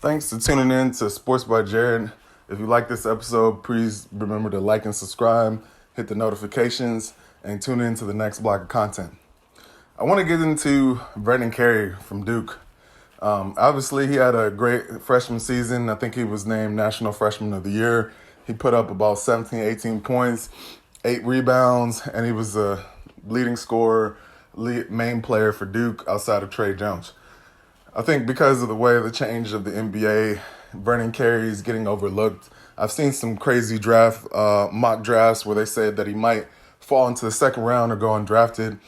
Thanks for tuning in to Sports by Jared. If you like this episode, please remember to like and subscribe, hit the notifications, and tune in to the next block of content. I want to get into Vernon Carey from Duke. Obviously, he had a great freshman season. I think he was named National Freshman of the Year. He put up about 17, 18 points, 8 rebounds, and he was the leading scorer, main player for Duke outside of Trey Jones. I think because of the way the change of the NBA, Vernon Carey is getting overlooked. I've seen some crazy mock drafts where they said that he might fall into the second round or go undrafted.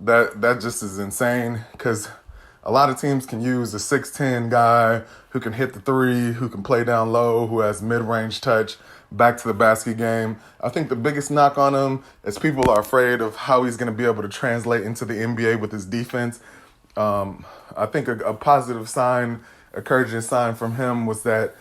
That just is insane because a lot of teams can use a 6'10 guy who can hit the three, who can play down low, who has mid-range touch, back to the basket game. I think the biggest knock on him is people are afraid of how he's going to be able to translate into the NBA with his defense. I think a positive sign, encouraging sign from him was that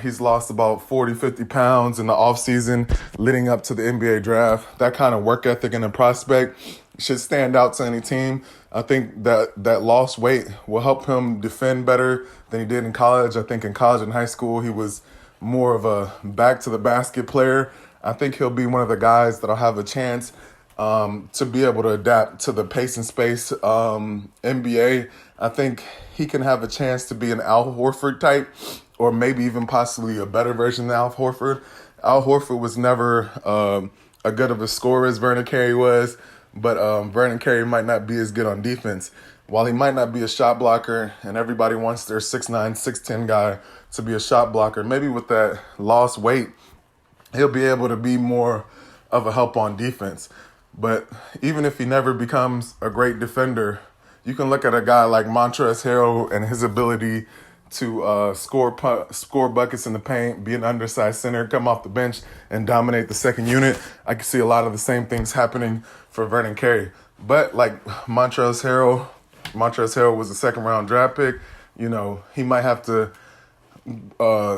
he's lost about 40, 50 pounds in the offseason leading up to the NBA draft. That kind of work ethic and a prospect should stand out to any team. I think that lost weight will help him defend better than he did in college. I think in college and high school, he was more of a back-to-the-basket player. I think he'll be one of the guys that'll have a chance to be able to adapt to the pace and space NBA. I think he can have a chance to be an Al Horford type or maybe even possibly a better version of Al Horford. Al Horford was never a good of a scorer as Vernon Carey was, but Vernon Carey might not be as good on defense. While he might not be a shot blocker and everybody wants their 6'9", 6'10 guy to be a shot blocker, maybe with that lost weight, he'll be able to be more of a help on defense. But even if he never becomes a great defender, you can look at a guy like Montrezl Harrell and his ability to score buckets in the paint, be an undersized center, come off the bench, and dominate the second unit. I can see a lot of the same things happening for Vernon Carey. But like Montrezl Harrell was a second-round draft pick. You know, he might have to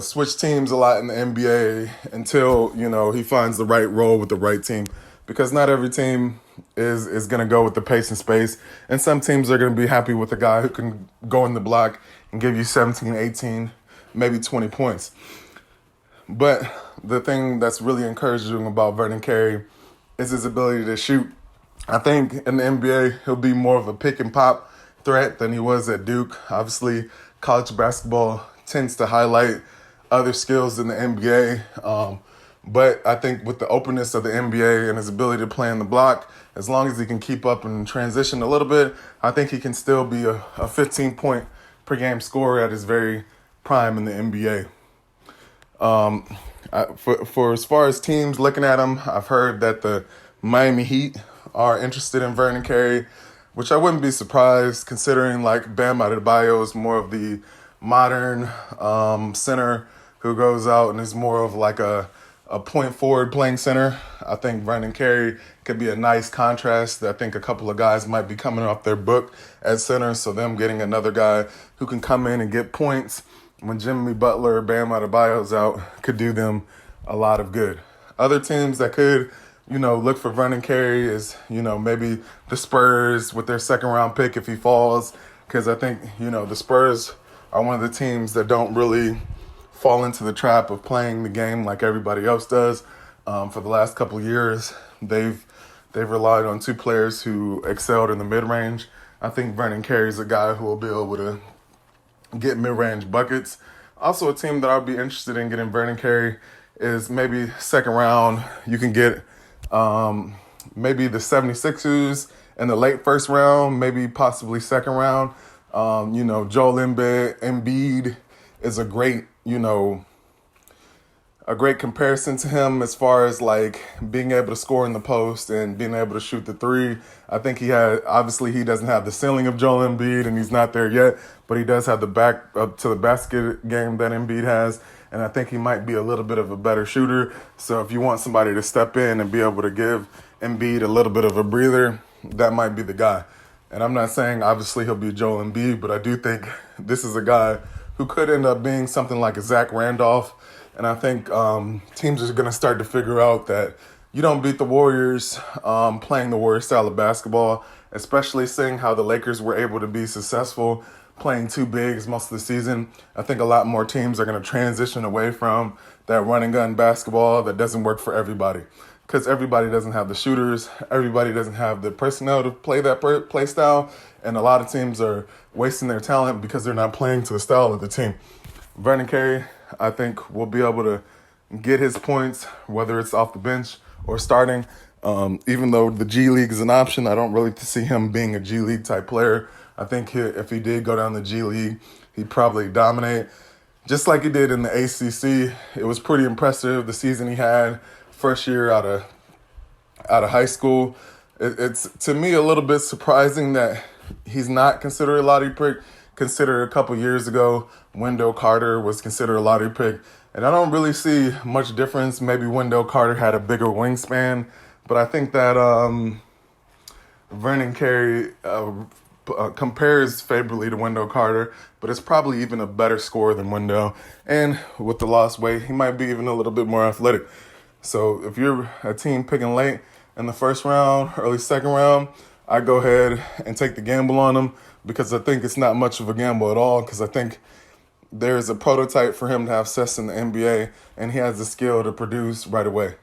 switch teams a lot in the NBA until, he finds the right role with the right team. Because not every team is going to go with the pace and space. And some teams are going to be happy with a guy who can go in the block and give you 17, 18, maybe 20 points. But the thing that's really encouraging about Vernon Carey is his ability to shoot. I think in the NBA, he'll be more of a pick and pop threat than he was at Duke. Obviously, college basketball tends to highlight other skills in the NBA. But I think with the openness of the NBA and his ability to play in the block, as long as he can keep up and transition a little bit, I think he can still be a 15-point per game scorer at his very prime in the NBA. For as far as teams looking at him, I've heard that the Miami Heat are interested in Vernon Carey, which I wouldn't be surprised considering like Bam Adebayo is more of the modern center who goes out and is more of like a point forward playing center. I think Vernon Carey could be a nice contrast. I think a couple of guys might be coming off their book at center, so them getting another guy who can come in and get points when Jimmy Butler or Bam Adebayo's out could do them a lot of good. Other teams that could, look for Vernon Carey is, maybe the Spurs with their second round pick if he falls, because I think, the Spurs are one of the teams that don't really fall into the trap of playing the game like everybody else does. For the last couple of years, they've relied on two players who excelled in the mid-range. I think Vernon Carey is a guy who will be able to get mid-range buckets. Also, a team that I'd be interested in getting Vernon Carey is maybe second round. You can get maybe the 76ers in the late first round, maybe possibly second round. Joel Embiid is a great comparison to him as far as like being able to score in the post and being able to shoot the three. I think he doesn't have the ceiling of Joel Embiid and he's not there yet, but he does have the back up to the basket game that Embiid has. And I think he might be a little bit of a better shooter. So if you want somebody to step in and be able to give Embiid a little bit of a breather, that might be the guy. And I'm not saying obviously he'll be Joel Embiid, but I do think this is a guy who could end up being something like a Zach Randolph. And I think teams are going to start to figure out that you don't beat the Warriors playing the Warriors style of basketball, especially seeing how the Lakers were able to be successful playing two bigs most of the season. I think a lot more teams are going to transition away from that run and gun basketball that doesn't work for everybody. Because everybody doesn't have the shooters, everybody doesn't have the personnel to play that play style, and a lot of teams are wasting their talent because they're not playing to the style of the team. Vernon Carey, I think, will be able to get his points, whether it's off the bench or starting. Even though the G League is an option, I don't really see him being a G League type player. I think if he did go down the G League, he'd probably dominate. Just like he did in the ACC, it was pretty impressive the season he had first year out of high school. It's to me a little bit surprising that he's not considered a lottery pick. Considered a couple years ago, Wendell Carter was considered a lottery pick, and I don't really see much difference. Maybe Wendell Carter had a bigger wingspan, but I think that Vernon Carey compares favorably to Wendell Carter, but it's probably even a better scorer than Wendell. And with the lost weight, he might be even a little bit more athletic. So if you're a team picking late in the first round, early second round, I go ahead and take the gamble on him because I think it's not much of a gamble at all, because I think there's a prototype for him to have success in the NBA, and he has the skill to produce right away.